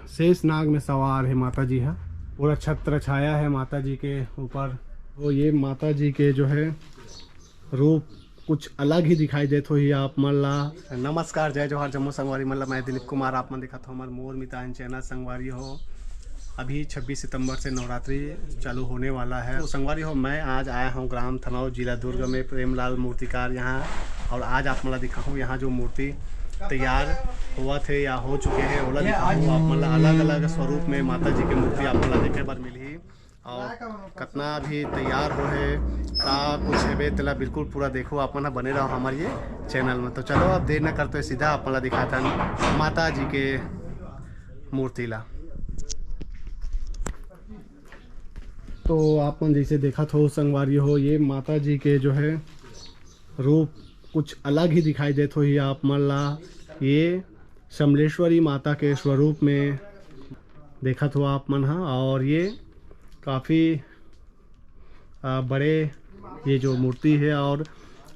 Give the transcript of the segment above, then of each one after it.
शेष नाग में सवार है माता जी है। पूरा छत्र छाया है माता जी के ऊपर। तो ये माता जी के जो है रूप कुछ अलग ही दिखाई देते हो ही आप मल्ला। नमस्कार, जय जोहार, जम्मू संगवारी मल्ला। मैं दिलीप कुमार आप मन दिखा था हमारे मोर मितान चैनल संगवारी हो। अभी 26 सितंबर से नवरात्रि चालू होने वाला है। तो संगवारी हो, मैं आज आया हूँ ग्राम थनौर जिला दुर्ग में प्रेमलाल मूर्तिकार यहाँ। और आज आप मला दिखा हूँ यहाँ जो मूर्ति तैयार हुआ थे या हो चुके हैं ओला दिखा हूँ आप मतलब अलग अलग स्वरूप में माता जी की मूर्ति आप मला देखे बार मिली। और कितना भी तैयार हो है का कुछ है तेला बिल्कुल पूरा देखो आप मन बने रहो हमारे ये चैनल में। तो चलो अब देर न करते सीधा आप मला दिखाता माता जी के मूर्ति ला। तो आप मन जैसे देखा हो संगवारी हो, ये माता जी के जो है रूप कुछ अलग ही दिखाई देते हो ही आप मन ला। ये समलेश्वरी माता के स्वरूप में देखा हो आप मन। हाँ, और ये काफ़ी बड़े ये जो मूर्ति है और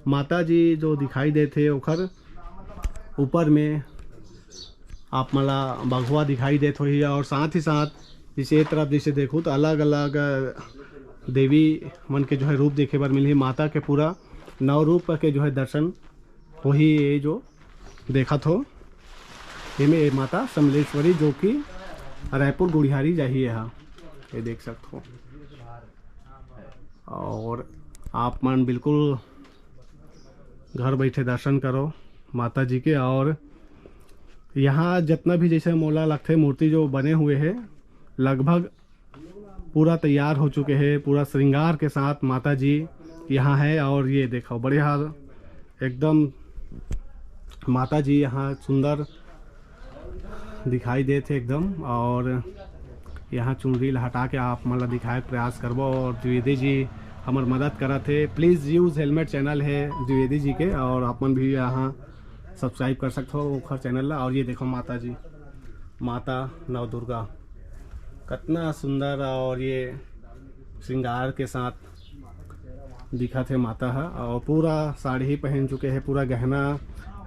माता जी जो दिखाई देते ओखर ऊपर में आप मला भगवा दिखाई देते हो ही। और साथ ही साथ जैसे तरफ जैसे देखो तो अलग अलग देवी मन के जो है रूप देखे बार मिली। माता के पूरा नव रूप के जो है दर्शन वही ये जो देखा थो ये माता समलेश्वरी जो कि रायपुर गुड़ियारी जाही है। ये देख सकते हो। और आप मन बिल्कुल घर बैठे दर्शन करो माता जी के। और यहाँ जितना भी जैसे मोला लगते मूर्ति जो बने हुए हैं लगभग पूरा तैयार हो चुके हैं। पूरा श्रृंगार के साथ माता जी यहाँ है। और ये देखो बड़े हाल एकदम माता जी यहाँ सुंदर दिखाई देते एकदम। और यहाँ चुनरी हटा के आप मतलब दिखाए प्रयास करबो। और द्विवेदी जी हमार मदद करा थे। प्लीज़ यूज़ हेलमेट चैनल है द्विवेदी जी के और अपन भी यहाँ सब्सक्राइब कर सकते हो ओखर चैनल ला। और ये देखो माता जी, माता नव दुर्गा कितना सुंदर और ये श्रृंगार के साथ दिखा थे माता है। और पूरा साड़ी ही पहन चुके हैं, पूरा गहना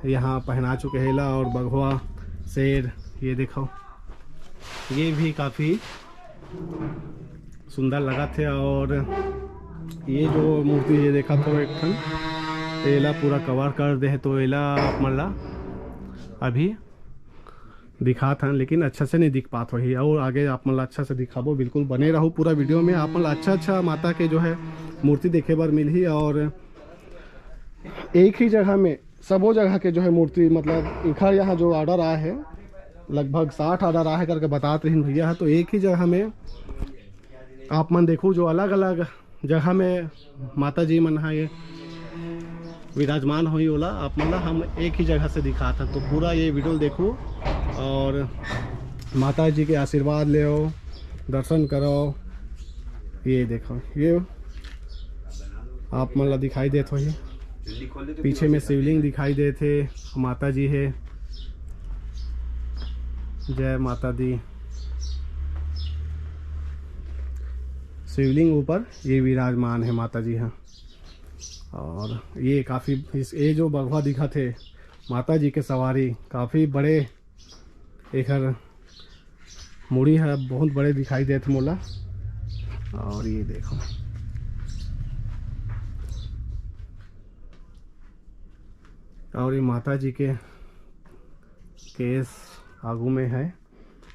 यहाँ पहना चुके हैं ला। और बघवा शेर ये देखो ये भी काफ़ी सुंदर लगा थे। और ये जो मूर्ति ये देखा तो एक ठन एला पूरा कवर कर दे तो एला आप मला अभी दिखा था लेकिन अच्छा से नहीं दिख पाता वही। और आगे आप मला अच्छा से दिखाबो, बिल्कुल बने रहो पूरा वीडियो में। आप मला अच्छा माता के जो है मूर्ति देखे बार मिली। और एक ही जगह में सबो जगह के जो है मूर्ति मतलब इखर यहाँ जो ऑर्डर आया है लगभग 60 ऑर्डर आया है करके बताते हैं भैया है। तो एक ही जगह में आप मन देखो जो अलग अलग जगह में माता जी मन है ये विराजमान हुई ओला आप मतलब हम एक ही जगह से दिखाता। तो पूरा ये वीडियो देखो और माता जी के आशीर्वाद ले दर्शन करो। ये देखो ये आप मतलब दिखाई देते हो। ये पीछे में शिवलिंग दिखाई देते माता जी है। जय माता दी। शिवलिंग ऊपर ये विराजमान है माता जी हैं। और ये काफ़ी ये जो बघवा दिखा थे माता जी के सवारी काफ़ी बड़े एक मुड़ी है, बहुत बड़े दिखाई देते मोला। और ये देखो और ये माता जी के केस आगू में है।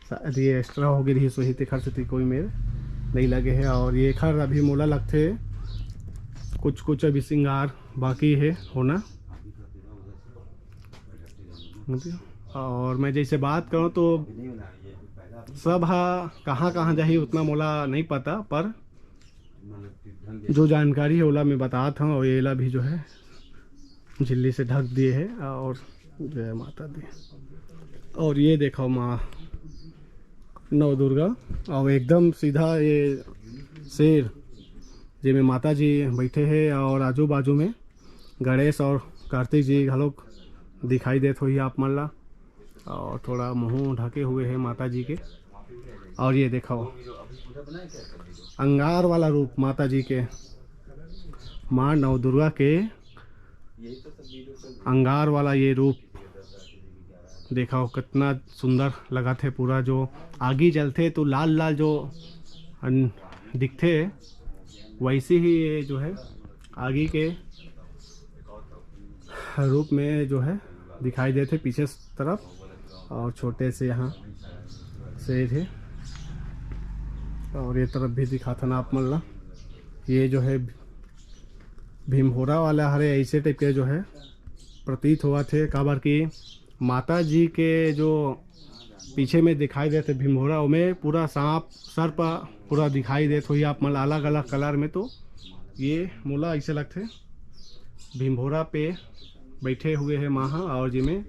शायद ये एक्स्ट्रा हो गई रही सोही खर से कोई मेरे नहीं लगे है। और ये खर अभी मोला लगते कुछ कुछ अभी श्रृंगार बाकी है होना। और मैं जैसे बात करूँ तो सब कहाँ कहाँ जाही उतना मोला नहीं पता, पर जो जानकारी है ओला मैं बताता हूँ। और येला भी जो है झिल्ली से ढक दिए है। और जय माता दी। और ये देखो माँ नव दुर्गा और एकदम सीधा ये शेर जिसमें माता जी बैठे हैं। और आजू बाजू में गणेश और कार्तिक जी घलोक दिखाई देते हुई आप मन ला। और थोड़ा मुँह ढके हुए हैं माता जी के। और ये देखो अंगार वाला रूप माता जी के, माँ नव दुर्गा के अंगार वाला ये रूप देखा कितना सुंदर लगा थे। पूरा जो आगे जलते तो लाल लाल जो दिखते, वैसे ही ये जो है आगे के रूप में जो है दिखाई देते पीछे तरफ। और छोटे से यहाँ शेर है, और ये तरफ भी दिखा था ना आप मल्ला। ये जो है भीमहोरा वाला हरे ऐसे टाइप के जो है प्रतीत हुआ थे। काबर की माता जी के जो पीछे में दिखाई देते भीमहोरा में पूरा सांप सर पर पूरा दिखाई देते हुई आप मतलब अलग अलग कलर में। तो ये मोला ऐसे लगते भीमहोरा पे बैठे हुए हैं वहाँ, और जिसमें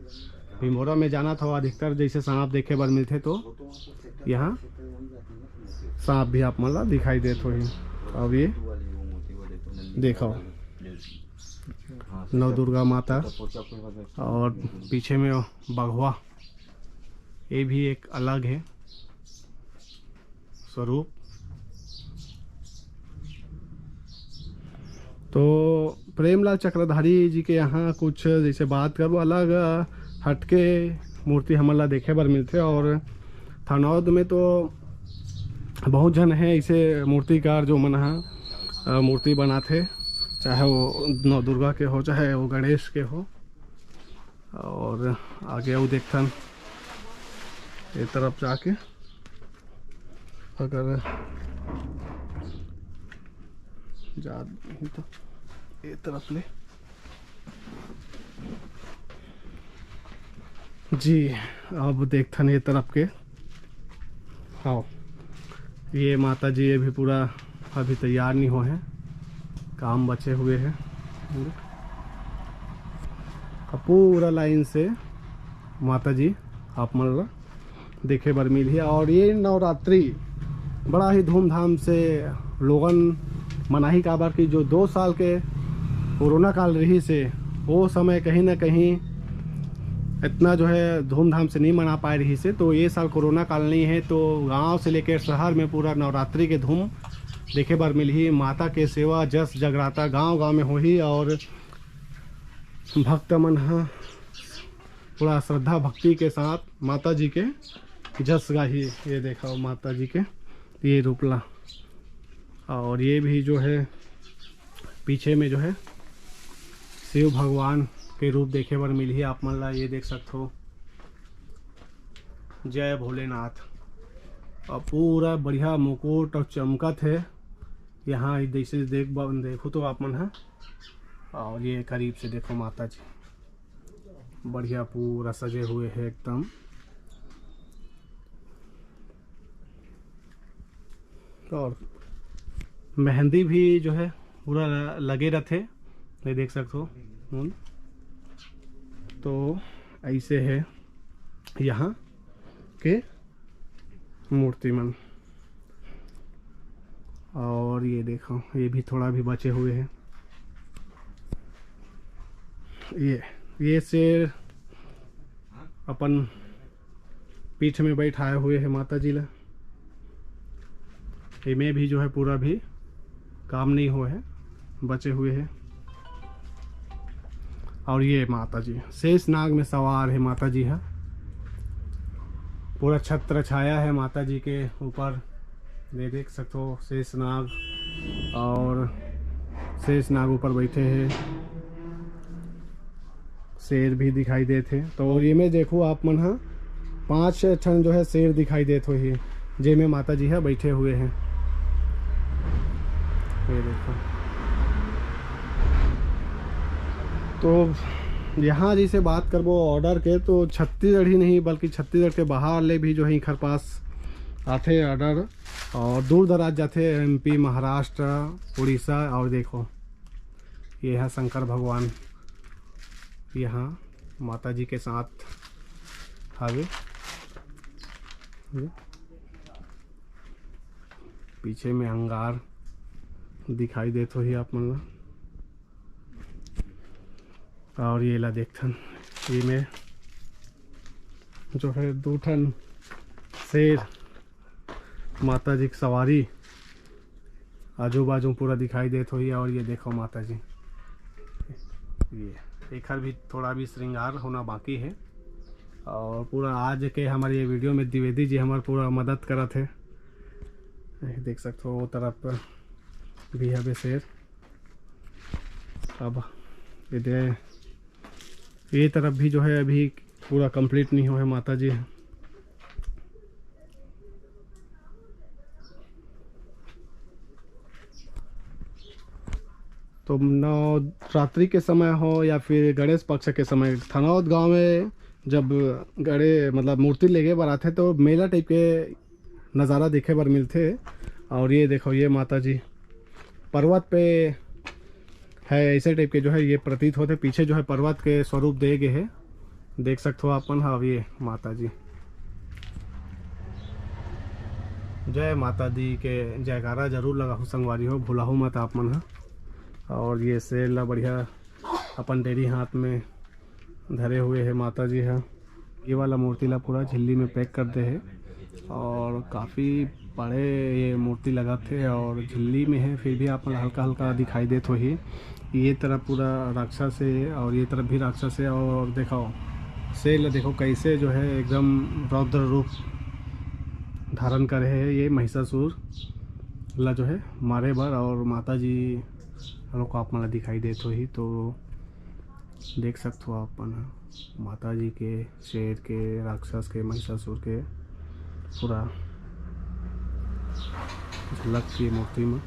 भीमहोरा में जाना था अधिकतर जैसे सांप देखे बार मिलते, तो यहाँ सांप भी आप मतलब दिखाई देते हुए। अब ये देखो नव दुर्गा माता, और पीछे में बघवा, ये भी एक अलग है स्वरूप। तो प्रेमलाल चक्रधारी जी के यहाँ कुछ जैसे बात करो अलग हटके मूर्ति हमला देखे बार मिलते। और थनौद में तो बहुत जन है ऐसे मूर्तिकार जो मन मूर्ति बनाते, चाहे वो नौ दुर्गा के हो चाहे वो गणेश के हो। और आगे वो देखथन ये तरफ जाके, अगर जा तो ये तरफ ले जी। अब देखथन ये तरफ के, हाँ ये माता जी ये भी पूरा अभी तैयार नहीं हो है, काम बचे हुए हैं। पूरा लाइन से माता जी आप मतलब देखे बर मिली है। और ये नवरात्रि बड़ा ही धूमधाम से लोगन मनाही काबर की जो 2 साल के कोरोना काल रही से वो समय कहीं ना कहीं इतना जो है धूमधाम से नहीं मना पाए रही से। तो ये साल कोरोना काल नहीं है, तो गांव से लेकर शहर में पूरा नवरात्रि के धूम देखे बार मिली। माता के सेवा जस जगराता गांव गांव में हो ही, और भक्त मन पूरा श्रद्धा भक्ति के साथ माता जी के जस गाही। ये देखा माता जी के ये रूपला, और ये भी जो है पीछे में जो है शिव भगवान के रूप देखे बार मिली है आप मन ला। ये देख सकते हो, जय भोलेनाथ। और पूरा बढ़िया मुकुट और चमकत है यहाँ जैसे देखो तो आप मन है। और ये करीब से देखो माता जी बढ़िया पूरा सजे हुए हैं एकदम। और मेहंदी भी जो है पूरा लगे रहते, ये देख सकते हो। तो ऐसे है यहाँ के मूर्ति मन। और ये देखो ये भी थोड़ा भी बचे हुए हैं। ये शेर अपन पीठ में बैठाए हुए हैं माता जी ला। इनमें भी जो है पूरा भी काम नहीं हुआ है, बचे हुए हैं। और ये माता जी शेष नाग में सवार है माता जी है। पूरा छत्र छाया है माता जी के ऊपर, ये देख सकते हो शेष नाग। और शेष नाग ऊपर बैठे हैं, शेर भी दिखाई देते। तो ये में देखो आप मन 5 ठन जो है शेर दिखाई देते ही, जे में माता जी है बैठे हुए हैं। ये देखो, तो यहाँ जैसे बात करबो ऑर्डर के, तो छत्तीसगढ़ ही नहीं बल्कि छत्तीसगढ़ के बाहर ले भी जो है खर पास आते ऑर्डर, और दूर दराज जाते MP, महाराष्ट्र, उड़ीसा। और देखो ये है शंकर भगवान यहाँ माता जी के साथ हावे। पीछे में अंगार दिखाई देते ही आप मन। और ये ला देखथन, ये में जो है 2 ठन शेर माता जी की सवारी आजू बाजू पूरा दिखाई देते हुई। और ये देखो माता जी, ये एक भी थोड़ा भी श्रृंगार होना बाकी है। और पूरा आज के हमारे ये वीडियो में द्विवेदी जी हमारे पूरा मदद करा थे। देख सकते हो वो तरफ भी है शेर। अब इधर ये तरफ भी जो है अभी पूरा कंप्लीट नहीं हुआ है माता जी। तो नवरात्रि के समय हो या फिर गणेश पक्ष के समय थनौत गांव में जब गणे मतलब मूर्ति लेके बार आते तो मेला टाइप के नज़ारा देखे बार मिलते। और ये देखो ये माता जी पर्वत पे है, ऐसे टाइप के जो है ये प्रतीत होते। पीछे जो है पर्वत के स्वरूप दे गए है, देख सकते हो अपन। हाँ ये माता जी, जय माता दी के जयकारा जरूर लगाहू संगवारी हो, भुलाहू मत आप मन हा। और ये शेर ला बढ़िया अपन डेरी हाथ में धरे हुए है माता जी है। ये वाला मूर्ति ला पूरा झिल्ली में पैक कर दे है और काफ़ी बड़े ये मूर्ति लगा थे और झिल्ली में है, फिर भी आप हल्का हल्का दिखाई देत हो ही। ये तरफ पूरा राक्षस है और ये तरफ भी राक्षस है। और देखो शेर ला देखो कैसे जो है एकदम रौद्र रूप धारण करे है। ये महिषासुर ला जो है मारे बार और माता जी लोग को आप मला दिखाई देते हो ही। तो देख सकते हो अपन माता जी के, शेर के, राक्षस के, महिषासुर के पूरा झलक की मूर्ति में।